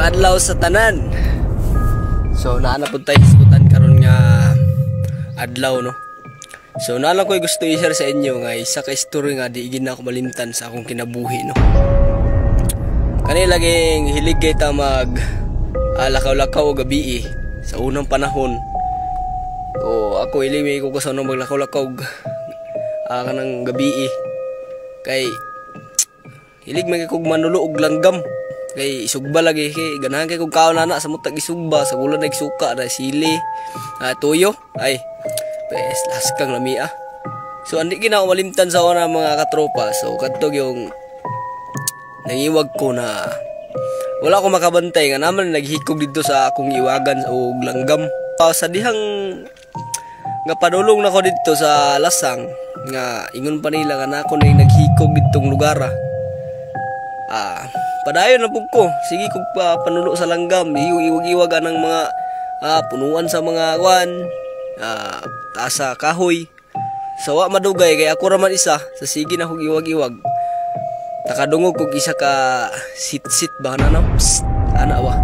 Mayong adlaw sa tanan. So naana pud tay isgutan karon nga adlaw no. So naala ko gusto i-share sa inyo nga isa ka story nga di gid na ako malimtan sa akong kinabuhi no. Kani laging hilig kay ta mag lakaw-lakaw gabi sa unang panahon. O ako ilimi ko kasano maglakaw-lakaw kanang gabi kay hilig man kay kog manulo og langgam. Kay isugba lagi kay ganahan kay kog kaon ana sa mutag isugba sa gulan nagsuka na sili tuyo ay pes laskang lamia. So andi gina malimtan sa ona mga katropa. So kadtog yung nangiwag ko na wala ko makabantay nga naman naghikog dito sa akong iwagan og langgam. Sa dihang nga padulong nako dito sa lasang nga ingon pa nila nga nako na naghikog ditong lugar. Padayon na pug ko. Sige kog panulo sa langgam. Iwag-iwag anang mga punuan sa mga kwan. Taas sa kahoy. Sawa madugay kay ako raman isa. Sa sige na kog iwag-iwag. Nakadungog kog isa ka sit-sit ba na no? Psst, ana wa.